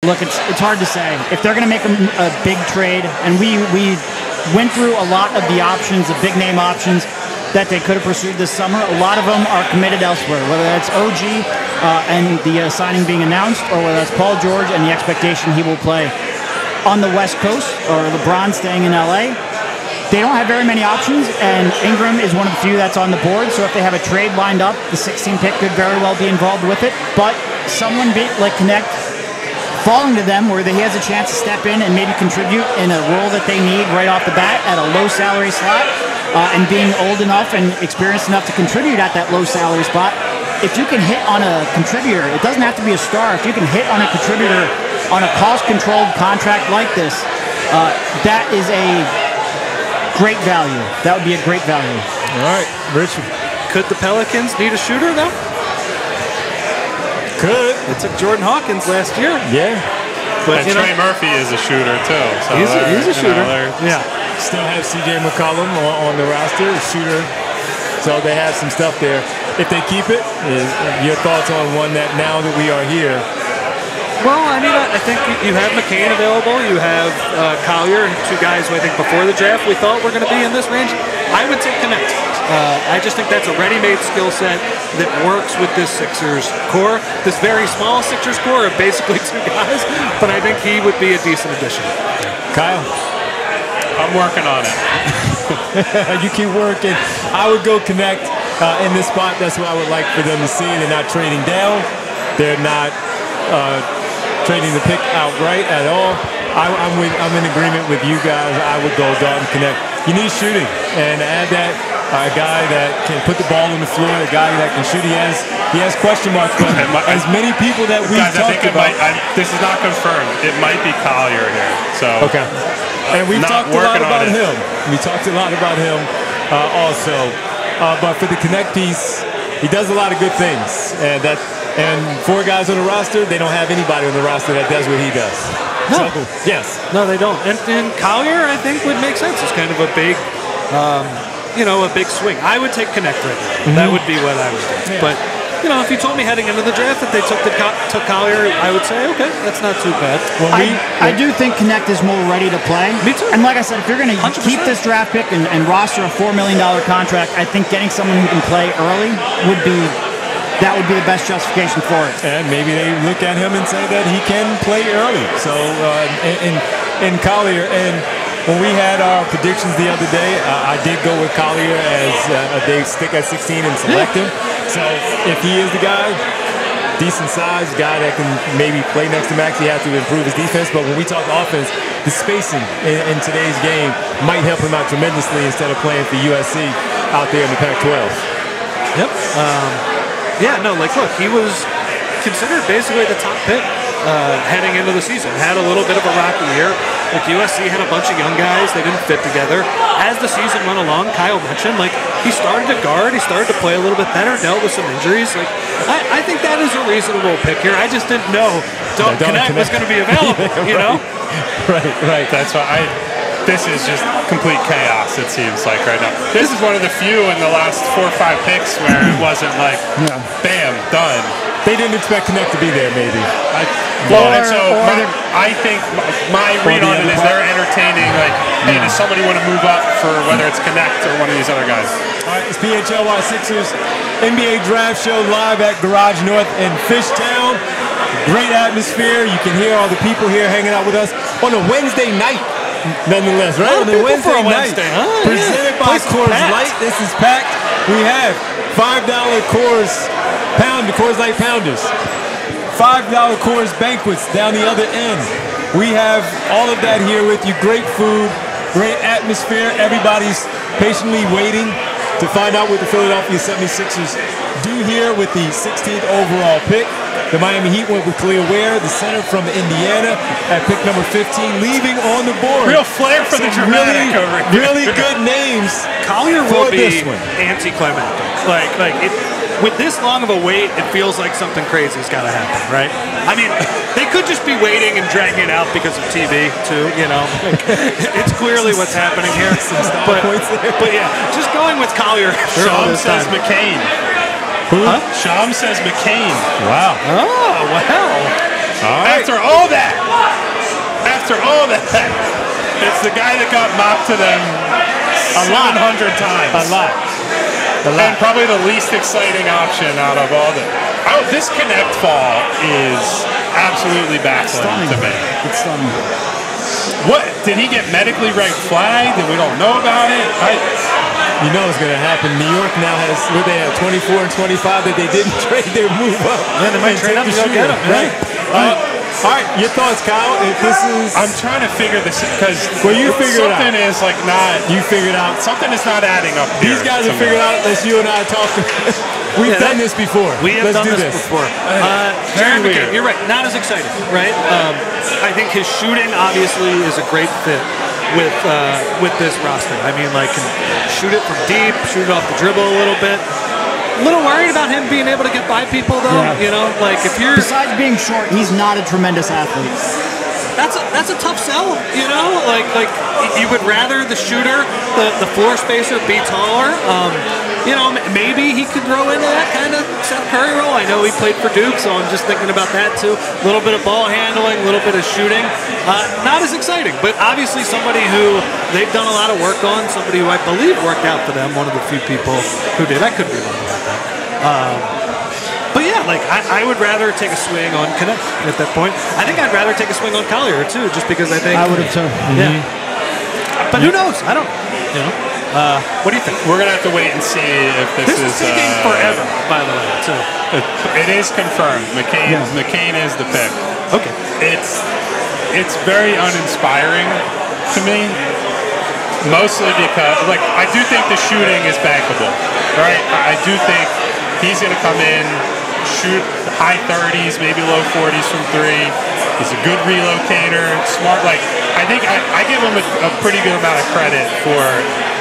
Look, it's hard to say. If they're going to make a big trade, and we went through a lot of the options, the big-name options that they could have pursued this summer. A lot of them are committed elsewhere, whether that's OG and the signing being announced, or whether that's Paul George and the expectation he will play on the West Coast, or LeBron staying in LA. They don't have very many options, and Ingram is one of the few that's on the board, so if they have a trade lined up, the 16 pick could very well be involved with it. But someone like Connect falling to them where he has a chance to step in and maybe contribute in a role that they need right off the bat at a low salary slot, and being old enough and experienced enough to contribute at that low salary spot. If you can hit on a contributor, it doesn't have to be a star. If you can hit on a contributor on a cost-controlled contract like this, that is a great value. That would be a great value. All right, Richard. Could the Pelicans need a shooter, though? Could. It took Jordan Hawkins last year. Yeah. But Trey Murphy is a shooter, too. So he's a shooter. Yeah. Still have C.J. McCollum on the roster, a shooter. So they have some stuff there. If they keep it, your thoughts on one that now that we are here? Well, I mean, I think you have McCain available. You have Collier, two guys who I think before the draft we thought were going to be in this range. I would take Connect. I just think that's a ready-made skill set that works with this Sixers core. This very small Sixers core of basically two guys, but I think he would be a decent addition. Kyle? I'm working on it. You keep working. I would go Connect in this spot. That's what I would like for them to see. They're not trading down. They're not trading the pick outright at all. I'm in agreement with you guys. I would go Dalton Connect. You need shooting, and add that a guy that can put the ball on the floor, a guy that can shoot. He has question marks, but as many people that we've talked about. This is not confirmed. It might be Collier here. So okay. And we've talked a lot about him. We talked a lot about him also. But for the Connect piece, he does a lot of good things, and four guys on the roster, they don't have anybody on the roster that does what he does. No. So, yes. No, they don't. And Collier, I think, would make sense. It's kind of a big, a big swing. I would take Connect right now. Mm-hmm. That would be what I would do. Yeah. But, if you told me heading into the draft that they took Collier, I would say, okay, that's not too bad. Well, I do think Connect is more ready to play. Me too. And like I said, if you're going to keep this draft pick and roster a $4 million contract, I think getting someone who can play early would be the best justification for it. And maybe they look at him and say that he can play early. So in Collier, and when we had our predictions the other day, I did go with Collier as they stick at 16 and select him. So if he is the guy, decent size guy that can maybe play next to Max, he has to improve his defense. But when we talk offense, the spacing in today's game might help him out tremendously instead of playing for USC out there in the Pac-12. Yep. Look, he was considered basically the top pick heading into the season. Had a little bit of a rocky year. Like USC had a bunch of young guys. They didn't fit together. As the season went along, Kyle mentioned, he started to guard. He started to play a little bit better, dealt with some injuries. I think that is a reasonable pick here. I just didn't know Connect was going to be available, Right. That's why this is just complete chaos, it seems like right now. This is one of the few in the last 4 or 5 picks where it wasn't bam, done. They didn't expect Connect to be there, maybe. I think my read on it is they're entertaining, hey, does somebody want to move up for whether it's Connect or one of these other guys? All right, it's PHLY Sixers NBA Draft Show live at Garage North in Fishtown. Great atmosphere. You can hear all the people here hanging out with us on a Wednesday night. Nonetheless, right? On the Wednesday night. Presented by Coors Light. This is packed. We have $5 Coors Light Pounders. $5 Coors Banquets down the other end. We have all of that here with you. Great food, great atmosphere. Everybody's patiently waiting to find out what the Philadelphia 76ers do here with the 16th overall pick. The Miami Heat went with Khalil Ware, the center from Indiana, at pick number 15, leaving on the board. Real flair for the dramatic over here. Really good names. Collier will be anticlimactic. With this long of a wait, it feels like something crazy's got to happen, right? I mean, they could just be waiting and dragging it out because of TV, too, It's clearly what's happening here. But yeah, just going with Collier. Sham says McCain. Who? Sham says McCain. Wow. Oh, well. All right. After all that. after all that, it's the guy that got mocked to them 700 times. A lot. And probably the least exciting option out of all the. This connect fall is absolutely baffling to me. It's stunning. What did he get medically right flagged and we don't know about it? You know what's going to happen. New York now has, what they have, 24 and 25 that they didn't trade their move up. Yeah, they might trade up to go get him, right? All right, your thoughts, Kyle? If this is, I'm trying to figure this because you figure it out. Something is like not. You figured out. Something is not adding up. These guys have figured out. Unless you and I talk. We've done this before. We have Let's done do this before. Jared McCain, you're right. Not as exciting, right? I think his shooting obviously is a great fit with this roster. I mean, like, can shoot it from deep, shoot it off the dribble a little bit. A little worried about him being able to get by people, though. Yeah. You know, like if you're besides being short, he's not a tremendous athlete. That's a tough sell. You know, like you would rather the shooter, the floor spacer, be taller. You know, maybe he could grow into that kind of Seth Curry role. I know he played for Duke, so I'm just thinking about that too. A little bit of ball handling, a little bit of shooting. Not as exciting, but obviously somebody who they've done a lot of work on, somebody who I believe worked out for them, one of the few people who did. I could be wrong about that. But yeah, like I would rather take a swing on Connect at that point. I think I'd rather take a swing on Collier too, just because I think I would have too. Yeah. But who knows? I don't. You know. What do you think? We're gonna have to wait and see if this is taking forever. By the way, too. It is confirmed. McCain is the pick. Okay. It's very uninspiring to me. Mostly because, like, I do think the shooting is bankable, right? I do think he's gonna come in, shoot high 30s, maybe low 40s from three. He's a good relocator, smart. Like, I think I give him a pretty good amount of credit for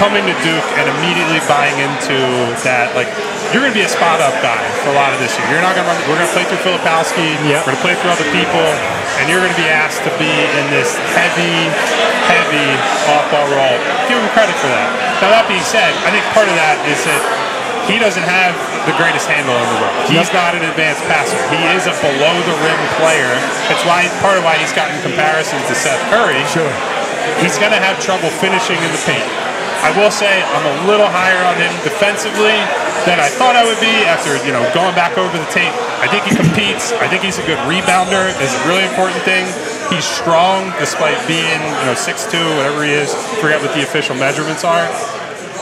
coming to Duke and immediately buying into that. Like, you're going to be a spot-up guy for a lot of this year. You're not going to run. We're going to play through Filipowski. Yep. We're going to play through other people, and you're going to be asked to be in this heavy off-ball role. Give him credit for that. Now, that being said, I think part of that is that he doesn't have the greatest handle in the world. He's not an advanced passer. He is a below-the-rim player. That's why part of why he's gotten comparisons to Seth Curry. Sure. He's going to have trouble finishing in the paint. I will say I'm a little higher on him defensively than I thought I would be after, going back over the tape. I think he competes. I think he's a good rebounder. Is a really important thing. He's strong despite being, 6'2", whatever he is. Forget what the official measurements are.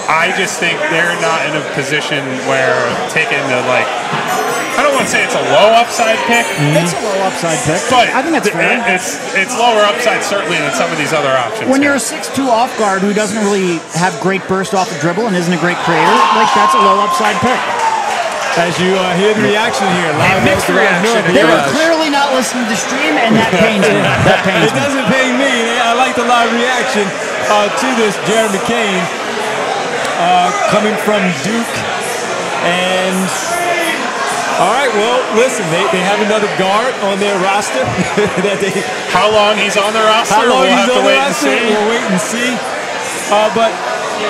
I just think they're not in a position where taking the, I don't want to say it's a low upside pick. It's a low upside pick, but I think that's fair. It's lower upside certainly than some of these other options. When you're a 6'2" off guard who doesn't really have great burst off the dribble and isn't a great creator, that's a low upside pick. As you hear the reaction here, live mixed reaction. They were clearly not listening to the stream, and that pains me. It doesn't pain me. I like the live reaction to this. Jared McCain coming from Duke. And, all right, well, listen, they have another guard on their roster. How long he's on the roster? How long we'll he's have on to the wait roster? and see. We'll wait and see. But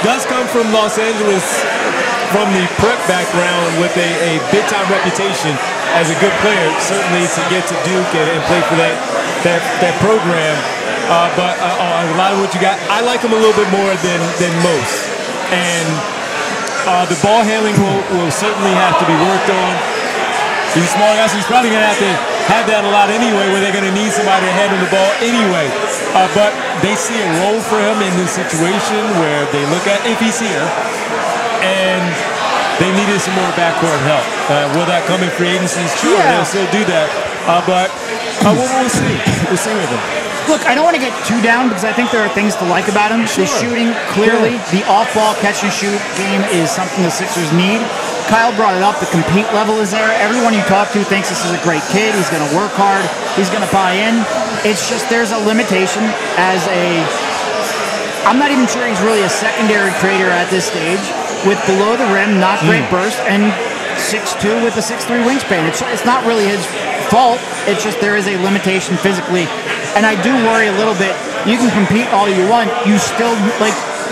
does come from Los Angeles, from the prep background with a big-time reputation as a good player, certainly to get to Duke and play for that program. But a lot of what you got, I like him a little bit more than most. And the ball handling will certainly have to be worked on. He's a small guy, so he's probably going to have that a lot anyway, where they're going to need somebody to handle the ball anyway. But they see a role for him in this situation where they look at if he's here, and they needed some more backcourt help. Will that come in free agency? Sure, they'll still do that. But we'll see. We'll see with him. Look, I don't want to get too down because I think there are things to like about him. The shooting, clearly. The off-ball catch-and-shoot game is something the Sixers need. Kyle brought it up. The compete level is there. Everyone you talk to thinks this is a great kid. He's going to work hard. He's going to buy in. It's just there's a limitation as I'm not even sure he's really a secondary creator at this stage. With below the rim, not great burst, and 6'2" with a 6'3" wingspan. It's not really his fault. It's just there is a limitation physically. And I do worry a little bit. You can compete all you want. You still,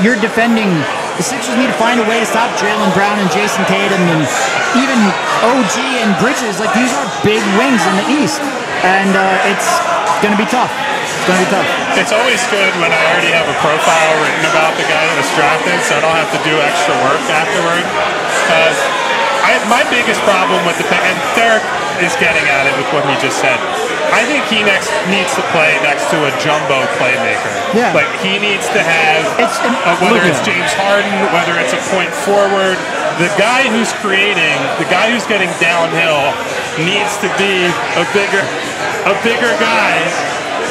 you're defending. The Sixers need to find a way to stop Jaylen Brown and Jason Tatum and even OG and Bridges. These are big wings in the East. And it's going to be tough. It's going to be tough. It's always good when I already have a profile written about the guy that was drafted, so I don't have to do extra work afterward. My biggest problem with the pick, and Derek is getting at it with what he just said, I think he needs to play next to a jumbo playmaker. Yeah. Like, he needs to have, whether it's James Harden, whether it's a point forward, the guy who's creating, the guy who's getting downhill needs to be a bigger guy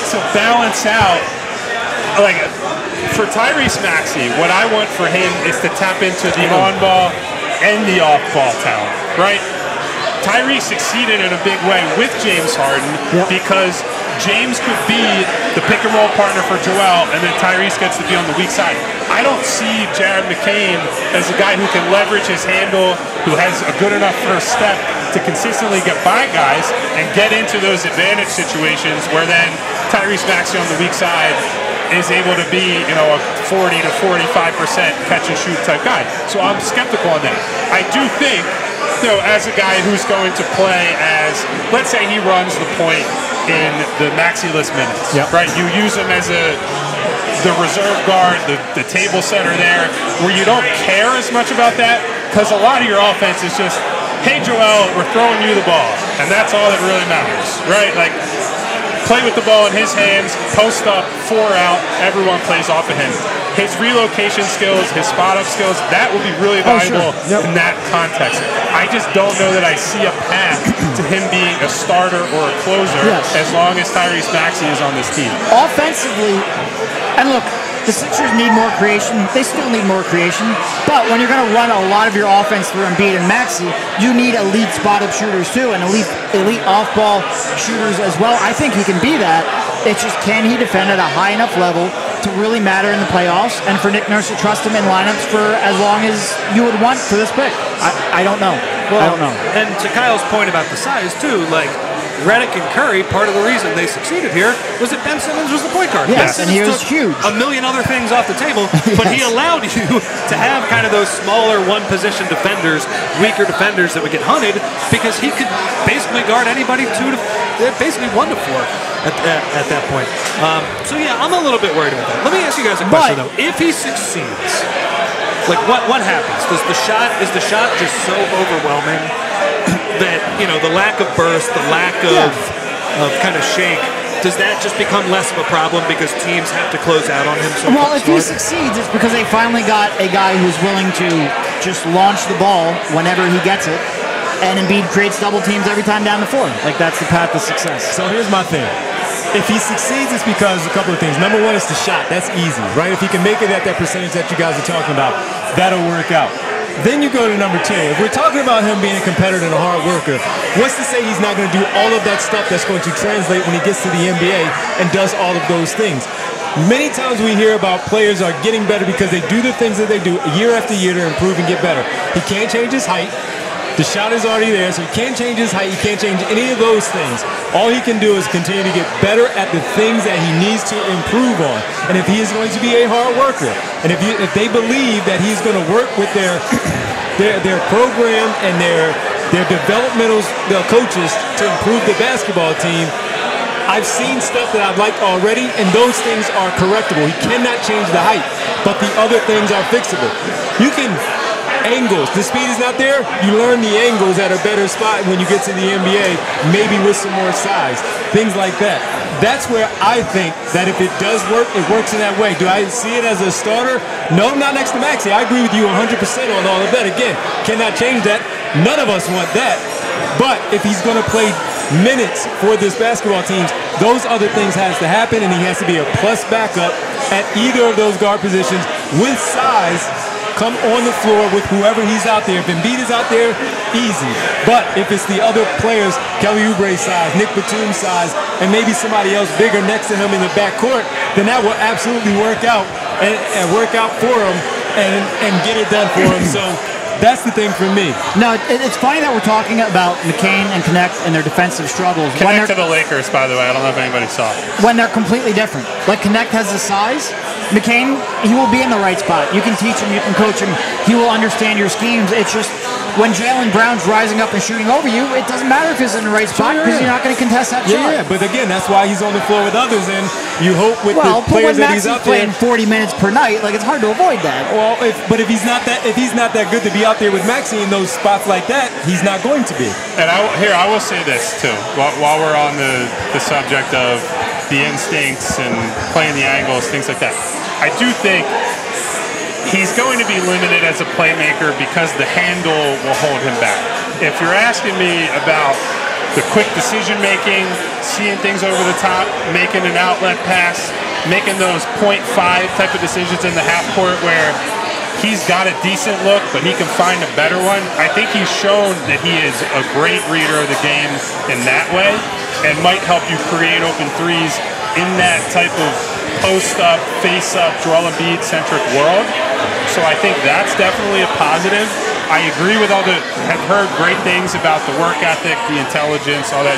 to balance out. Like, for Tyrese Maxey, what I want for him is to tap into the on-ball and the off-ball talent, right? Tyrese succeeded in a big way with James Harden because James could be the pick-and-roll partner for Joel, and then Tyrese gets to be on the weak side. I don't see Jared McCain as a guy who can leverage his handle, who has a good enough first step to consistently get by guys and get into those advantage situations where then Tyrese Maxey on the weak side is able to be, a 40 to 45% catch and shoot type guy. So I'm skeptical on that. I do think, as a guy who's going to play as, let's say he runs the point in the Maxey-less minutes, right? You use him as the reserve guard, the table center there, where you don't care as much about that because a lot of your offense is just, hey, Joel, we're throwing you the ball, and that's all that really matters, right? Like, play with the ball in his hands, post up, 4 out, everyone plays off of him. His relocation skills, his spot-up skills, that will be really valuable in that context. I just don't know that I see a path to him being a starter or a closer as long as Tyrese Maxey is on this team. Offensively, and look, the Sixers need more creation. They still need more creation. But when you're going to run a lot of your offense through Embiid and Maxey, you need elite spot-up shooters too, and elite off-ball shooters as well. I think he can be that. It's just, can he defend at a high enough level to really matter in the playoffs, and for Nick Nurse to trust him in lineups for as long as you would want for this pick? I don't know. I don't know. And to Kyle's point about the size too, like, Redick and Curry, part of the reason they succeeded here was that Ben Simmons was the point guard. Yes, Ben and he was took huge. A million other things off the table, but he allowed you to have kind of those smaller one-position defenders, weaker defenders that would get hunted, because he could basically guard anybody 1 to 4 at that point. So yeah, I'm a little bit worried about that. Let me ask you guys a question though. If he succeeds, like what happens? Is the shot just so overwhelming that, the lack of burst, the lack of kind of shake, does that just become less of a problem because teams have to close out on him so Well, if he succeeds, it's because they finally got a guy who's willing to just launch the ball whenever he gets it, and Embiid creates double teams every time down the floor. Like, that's the path to success. So here's my thing. If he succeeds, it's because a couple of things. Number one is the shot. That's easy, right? If he can make it at that percentage that you guys are talking about, that'll work out. Then you go to number 2. If we're talking about him being a competitor and a hard worker, what's to say he's not going to do all of that stuff that's going to translate when he gets to the NBA and does all of those things? Many times we hear about players are getting better because they do the things that they do year after year to improve and get better. He can't change his height. The shot is already there, so he can't change his height. He can't change any of those things. All he can do is continue to get better at the things that he needs to improve on. And if he is going to be a hard worker, and if they believe that he's going to work with their program and their developmental coaches to improve the basketball team, I've seen stuff that I've liked already, and those things are correctable. He cannot change the height, but the other things are fixable. You can angles. The speed is not there. You learn the angles at a better spot when you get to the NBA, maybe with some more size. Things like that. That's where I think that if it does work, it works in that way. Do I see it as a starter? No, not next to Maxey. I agree with you 100% on all of that. Again, cannot change that. None of us want that. But if he's going to play minutes for this basketball team, those other things has to happen, and he has to be a plus backup at either of those guard positions with size. Come on the floor with whoever he's out there. If Embiid is out there, easy. But if it's the other players, Kelly Oubre's size, Nick Batum's size, and maybe somebody else bigger next to him in the backcourt, then that will absolutely work out and work out for him and get it done for him. So that's the thing for me. No, it's funny that we're talking about McCain and Connect and their defensive struggles. Connect to the Lakers, by the way. I don't know if anybody saw it. When they're completely different. Like, Connect has the size. McCain, he will be in the right spot. You can teach him, you can coach him. He will understand your schemes. It's just when Jaylen Brown's rising up and shooting over you, it doesn't matter if he's in the right spot because you're not going to contest that shot. Yeah, but again, that's why he's on the floor with others, and you hope with the players that he's up there. Playing 40 minutes per night, like it's hard to avoid that. Well, but if he's not that good to be out there with Maxey in those spots like that, he's not going to be. And I will say this too, while we're on the subject of the instincts and playing the angles, things like that. I do think he's going to be limited as a playmaker because the handle will hold him back. If you're asking me about the quick decision making, seeing things over the top, making an outlet pass, making those 0.5 type of decisions in the half court where he's got a decent look, but he can find a better one. I think he's shown that he is a great reader of the game in that way and might help you create open threes in that type of post-up, face-up, Joel Embiid-centric world. So I think that's definitely a positive. I agree with have heard great things about the work ethic, the intelligence, all that.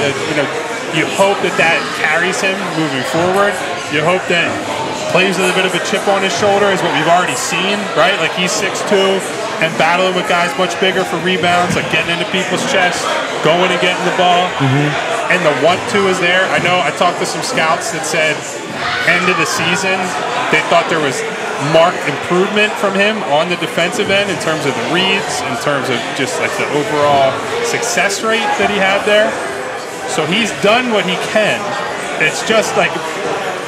You hope that carries him moving forward. You hope that plays with a bit of a chip on his shoulder is what we've already seen, right? Like he's 6'2", and battling with guys much bigger for rebounds, like getting into people's chests, going and getting the ball. And the 1-2 is there. I know I talked to some scouts that said end of the season, they thought there was marked improvement from him on the defensive end in terms of the reads, in terms of just like the overall success rate that he had there. So he's done what he can. It's just like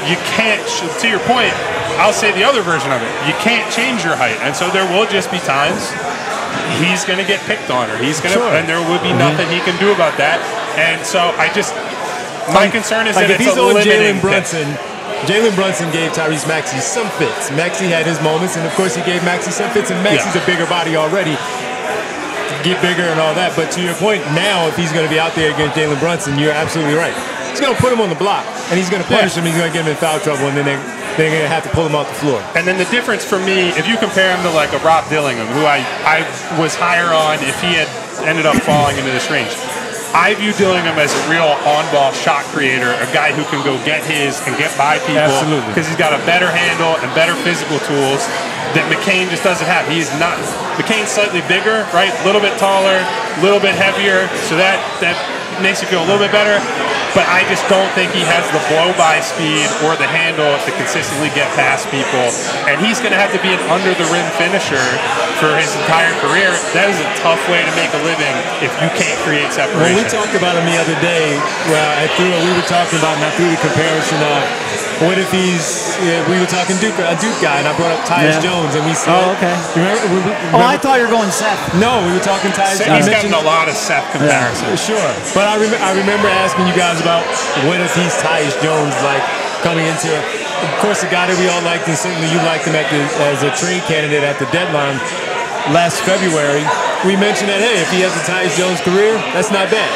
you can't, to your point, I'll say the other version of it. You can't change your height. And so there will just be times he's going to get picked on, or he's going to, and there will be nothing he can do about that. And so my concern is that it's a limiting thing. Jalen Brunson gave Tyrese Maxey some fits. Maxey had his moments, and of course he gave Maxey some fits, and Maxey's a bigger body already. Get bigger and all that, but to your point, now if he's going to be out there against Jalen Brunson, you're absolutely right. He's going to put him on the block, and he's going to punish him, he's going to get him in foul trouble, and then they're going to have to pull him off the floor. And then the difference for me, if you compare him to like a Rob Dillingham, who I was higher on if he had ended up falling into this range, I view Dillingham as a real on-ball shot creator, a guy who can go get his and get by people. Absolutely. Because he's got a better handle and better physical tools that McCain just doesn't have. He's not. McCain's slightly bigger, right? A little bit taller, a little bit heavier, so that makes you feel a little bit better. But I just don't think he has the blow-by speed or the handle to consistently get past people. And he's going to have to be an under-the-rim finisher for his entire career. That is a tough way to make a living if you can't create separation. When we talked about him the other day, we were talking about, and I threw the comparison of, what if we were talking a Duke guy, and I brought up Tyus Jones, and we said, remember? I thought you were going Seth. No, we were talking Tyus Jones. He's gotten a lot of Seth comparisons. Sure. But I remember asking you guys about what if he's Tyus Jones, like coming into, of course, the guy that we all liked, and certainly you liked him as a trade candidate at the deadline last February. We mentioned that, hey, if he has a Tyus Jones career, that's not bad.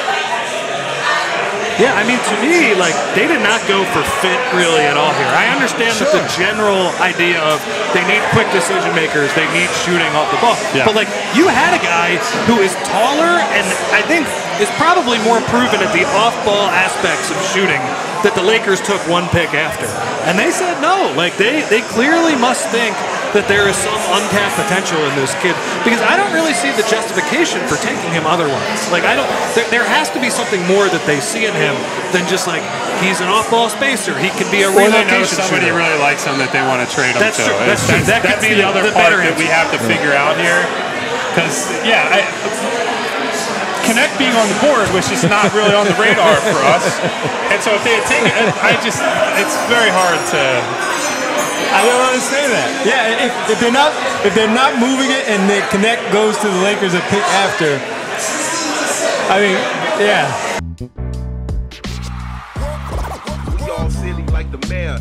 Yeah, I mean, to me, like, they did not go for fit really at all here. I understand that the general idea of they need quick decision makers, they need shooting off the ball. Yeah. But, like, you had a guy who is taller and I think is probably more proven at the off-ball aspects of shooting that the Lakers took one pick after. And they said no. Like, they clearly must think that there is some untapped potential in this kid, because I don't really see the justification for taking him otherwise. Like, there has to be something more that they see in him than just like he's an off-ball spacer. He can be a relocation somebody shooter. really likes him that they want to trade him That's to. True. That's true. That could be the other part that we have to figure out here. Because Connect being on the board was just not really on the radar for us. And so if they had taken it, it's very hard to. I don't understand that. Yeah, if they're not moving it and the Connect goes to the Lakers a pick after, I mean, yeah. We all silly like the mayor.